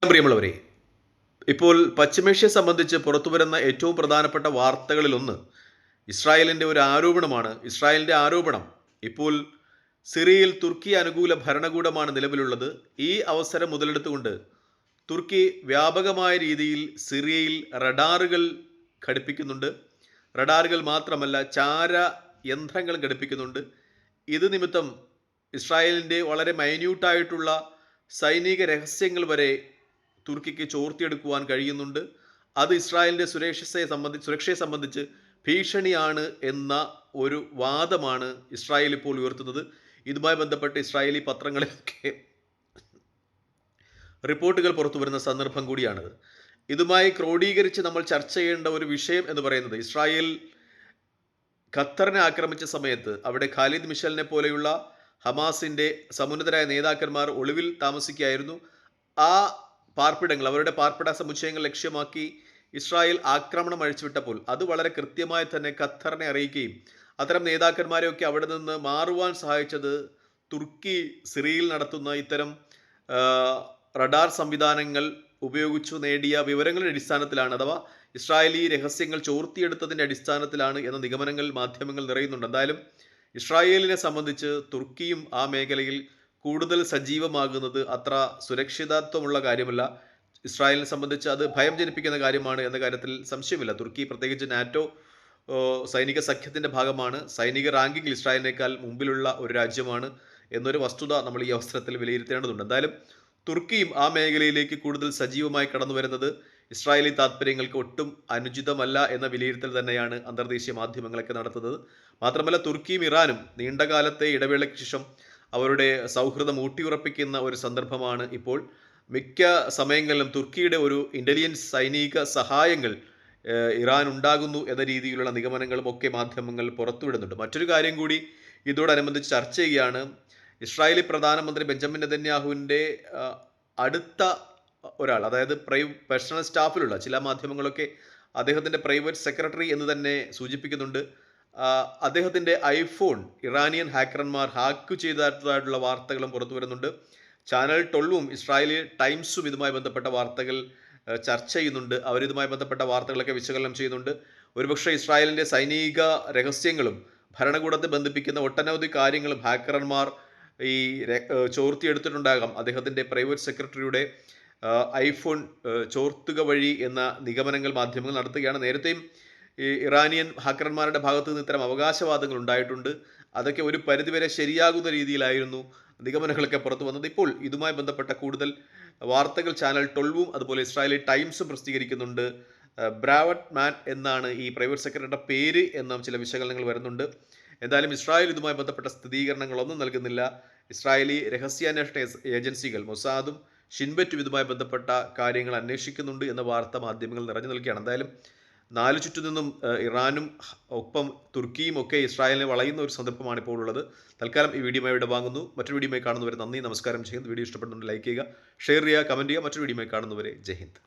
പ്രിയമുള്ളവരെ, ഇപ്പോൾ പശ്ചിമേഷ്യയെ സംബന്ധിച്ച് പുറത്തുവരുന്ന ഏറ്റവും പ്രധാനപ്പെട്ട വാർത്തകളിലൊന്ന് ഇസ്രായേലിൻ്റെ ഒരു ആരോപണമാണ്. ഇസ്രായേലിൻ്റെ ആരോപണം ഇപ്പോൾ സിറിയയിൽ തുർക്കി അനുകൂല ഭരണകൂടമാണ് നിലവിലുള്ളത്. ഈ അവസരം മുതലെടുത്തുകൊണ്ട് തുർക്കി വ്യാപകമായ രീതിയിൽ സിറിയയിൽ റഡാറുകൾ ഘടിപ്പിക്കുന്നുണ്ട്. റഡാറുകൾ മാത്രമല്ല, ചാര യന്ത്രങ്ങൾ ഘടിപ്പിക്കുന്നുണ്ട്. ഇത് നിമിത്തം ഇസ്രായേലിൻ്റെ വളരെ മൈന്യൂട്ടായിട്ടുള്ള സൈനിക രഹസ്യങ്ങൾ വരെ തുർക്കിക്ക് ചോർത്തിയെടുക്കുവാൻ കഴിയുന്നുണ്ട്. അത് ഇസ്രായേലിൻ്റെ സുരക്ഷയെ സംബന്ധിച്ച് ഭീഷണിയാണ് എന്ന ഒരു വാദമാണ് ഇസ്രായേൽ ഇപ്പോൾ ഉയർത്തുന്നത്. ഇതുമായി ബന്ധപ്പെട്ട് ഇസ്രായേലി പത്രങ്ങളിലൊക്കെ റിപ്പോർട്ടുകൾ പുറത്തു വരുന്ന സന്ദർഭം കൂടിയാണിത്. ഇതുമായി ക്രോഡീകരിച്ച് നമ്മൾ ചർച്ച ചെയ്യേണ്ട ഒരു വിഷയം എന്ന് പറയുന്നത്, ഇസ്രായേൽ ഖത്തറിനെ ആക്രമിച്ച സമയത്ത് അവിടെ ഖാലിദ് മിഷലിനെ പോലെയുള്ള ഹമാസിൻ്റെ സമുന്നതരായ നേതാക്കന്മാർ ഒളിവിൽ താമസിക്കുകയായിരുന്നു. ആ പാർപ്പിടങ്ങൾ, അവരുടെ പാർപ്പിട സമുച്ചയങ്ങൾ ലക്ഷ്യമാക്കി ഇസ്രായേൽ ആക്രമണം അഴിച്ചുവിട്ടപ്പോൾ അത് വളരെ കൃത്യമായി തന്നെ ഖത്തറിനെ അറിയിക്കുകയും അത്തരം നേതാക്കന്മാരെയൊക്കെ അവിടെ നിന്ന് മാറുവാൻ സഹായിച്ചത് തുർക്കി സിറിയയിൽ നടത്തുന്ന ഇത്തരം റഡാർ സംവിധാനങ്ങൾ ഉപയോഗിച്ചു നേടിയ വിവരങ്ങളുടെ അടിസ്ഥാനത്തിലാണ്, അഥവാ ഇസ്രായേലി രഹസ്യങ്ങൾ ചോർത്തിയെടുത്തതിൻ്റെ അടിസ്ഥാനത്തിലാണ് എന്ന നിഗമനങ്ങൾ മാധ്യമങ്ങൾ നിറയുന്നുണ്ട്. എന്തായാലും ഇസ്രായേലിനെ സംബന്ധിച്ച് തുർക്കിയും ആ മേഖലയിൽ കൂടുതൽ സജീവമാകുന്നത് അത്ര സുരക്ഷിതത്വമുള്ള കാര്യമല്ല. ഇസ്രായേലിനെ സംബന്ധിച്ച് അത് ഭയം ജനിപ്പിക്കുന്ന കാര്യമാണ് എന്ന കാര്യത്തിൽ സംശയമില്ല. തുർക്കി പ്രത്യേകിച്ച് നാറ്റോ സൈനിക സഖ്യത്തിൻ്റെ ഭാഗമാണ്. സൈനിക റാങ്കിങ്ങിൽ ഇസ്രായേലിനേക്കാൾ മുമ്പിലുള്ള ഒരു രാജ്യമാണ് എന്നൊരു വസ്തുത നമ്മൾ ഈ അവസരത്തിൽ വിലയിരുത്തേണ്ടതുണ്ട്. എന്തായാലും തുർക്കിയും ആ മേഖലയിലേക്ക് കൂടുതൽ സജീവമായി കടന്നു വരുന്നത് ഇസ്രായേലി താല്പര്യങ്ങൾക്ക് ഒട്ടും അനുചിതമല്ല എന്ന വിലയിരുത്തൽ തന്നെയാണ് അന്തർദേശീയ മാധ്യമങ്ങളൊക്കെ നടത്തുന്നത്. മാത്രമല്ല, തുർക്കിയും ഇറാനും നീണ്ടകാലത്തെ ഇടവേളയ്ക്ക് ശേഷം അവരുടെ സൗഹൃദം ഊട്ടിയുറപ്പിക്കുന്ന ഒരു സന്ദർഭമാണ് ഇപ്പോൾ. മിക്ക സമയങ്ങളിലും തുർക്കിയുടെ ഒരു ഇൻ്റലിജൻസ് സൈനിക സഹായങ്ങൾ ഇറാൻ ഉണ്ടാകുന്നു എന്ന രീതിയിലുള്ള നിഗമനങ്ങളും ഒക്കെ മാധ്യമങ്ങൾ പുറത്തുവിടുന്നുണ്ട്. മറ്റൊരു കാര്യം കൂടി ഇതോടനുബന്ധിച്ച് ചർച്ച ചെയ്യുകയാണ്. ഇസ്രായേലി പ്രധാനമന്ത്രി ബെഞ്ചമിൻ നെതന്യാഹുവിൻ്റെ അടുത്ത ഒരാൾ, അതായത് പേഴ്സണൽ സ്റ്റാഫിലുള്ള ചില മാധ്യമങ്ങളൊക്കെ അദ്ദേഹത്തിൻ്റെ പ്രൈവറ്റ് സെക്രട്ടറി എന്ന് തന്നെ സൂചിപ്പിക്കുന്നുണ്ട്. അദ്ദേഹത്തിൻ്റെ ഐഫോൺ ഇറാനിയൻ ഹാക്കർമാർ ഹാക്ക് ചെയ്തതായിട്ടുള്ള വാർത്തകളും പുറത്തു വരുന്നുണ്ട്. ചാനൽ 12ഉം ഇസ്രായേലി ടൈംസും ഇതുമായി ബന്ധപ്പെട്ട വാർത്തകൾ ചർച്ച ചെയ്യുന്നുണ്ട്. അവരിതുമായി ബന്ധപ്പെട്ട വാർത്തകളൊക്കെ വിശകലനം ചെയ്യുന്നുണ്ട്. ഒരുപക്ഷെ ഇസ്രായേലിൻ്റെ സൈനിക രഹസ്യങ്ങളും ഭരണകൂടത്തെ ബന്ധിപ്പിക്കുന്ന ഒട്ടനവധി കാര്യങ്ങളും ഹാക്കർമാർ ഈ ചോർത്തിയെടുത്തിട്ടുണ്ടാകാം. അദ്ദേഹത്തിൻ്റെ പ്രൈവറ്റ് സെക്രട്ടറിയുടെ ഐഫോൺ ചോർത്തുക വഴി എന്ന നിഗമനങ്ങൾ മാധ്യമങ്ങൾ നടത്തുകയാണ്. നേരത്തെയും ഈ ഇറാനിയൻ ഹാക്കർമാരുടെ ഭാഗത്തു നിന്ന് ഇത്തരം അവകാശവാദങ്ങൾ ഉണ്ടായിട്ടുണ്ട്. അതൊക്കെ ഒരു പരിധിവരെ ശരിയാകുന്ന രീതിയിലായിരുന്നു നിഗമനങ്ങളൊക്കെ പുറത്തു വന്നത്. ഇപ്പോൾ ഇതുമായി ബന്ധപ്പെട്ട കൂടുതൽ വാർത്തകൾ ചാനൽ 12ഉം അതുപോലെ ഇസ്രായേലി ടൈംസും പ്രസിദ്ധീകരിക്കുന്നുണ്ട്. ബ്രാവറ്റ് മാൻ എന്നാണ് ഈ പ്രൈവറ്റ് സെക്രട്ടറിയുടെ പേര് എന്നും ചില വിശകലനങ്ങൾ വരുന്നുണ്ട്. എന്തായാലും ഇസ്രായേൽ ഇതുമായി ബന്ധപ്പെട്ട സ്ഥിരീകരണങ്ങളൊന്നും നൽകുന്നില്ല. ഇസ്രായേലി രഹസ്യാന്വേഷണ ഏജൻസികൾ മൊസാദും ഷിൻബെറ്റും ഇതുമായി ബന്ധപ്പെട്ട കാര്യങ്ങൾ അന്വേഷിക്കുന്നുണ്ട് എന്ന വാർത്ത മാധ്യമങ്ങൾ നിറഞ്ഞു നിൽക്കുകയാണ്. എന്തായാലും നാലു ചുറ്റും നിന്നും ഇറാനും ഒപ്പം തുർക്കിയും ഒക്കെ ഇസ്രായേലിനെ വളയുന്ന ഒരു സന്ദർഭമാണ് ഇപ്പോൾ ഉള്ളത്. തൽക്കാലം ഈ വീഡിയോയുമായി ഇവിടെ വാങ്ങുന്നു. മറ്റൊരു വീഡിയോയുമായി കാണുന്നവരെ നന്ദി, നമസ്കാരം. ജയ് ഹിന്ദ്. വീഡിയോ ഇഷ്ടപ്പെടുന്നുണ്ട് ലൈക്ക് ചെയ്യുക, ഷെയർ ചെയ്യുക, കമൻറ്റ് ചെയ്യുക. മറ്റൊരു വീഡിയോയുമായി കാണുന്നവരെ ജയ് ഹിന്ദ്.